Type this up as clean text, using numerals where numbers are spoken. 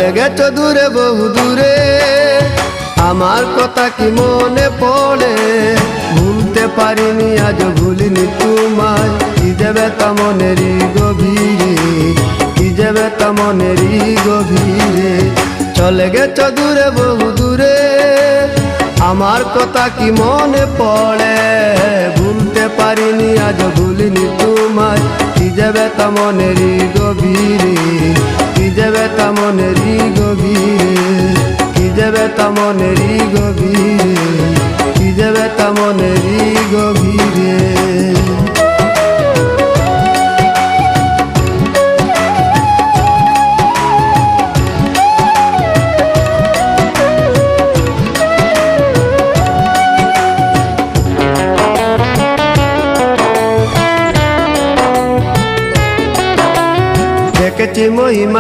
চলে গেছো দূরে বহু দূরে, আমার কথা কি মনে পড়ে? ভুলতে পারিনি আজ ভুলিনি তোমায়, কি যাবে তা মনেরই গভীরে, কি যাবে তা মনেরই গভীরে। চলে গেছো দূরে বহু দূরে, আমার কথা কি মনে পড়ে? ভুলতে পারিনি আজ ভুলিনি তোমায়, কি যাবে তা মনেরই গভীরে, কি যাবে তা মনেরই গভীরে, কি যাবে তা মনেরই গভীরে, কি যাবে তা মনেরই গভীরে। দেখেছি মহিমা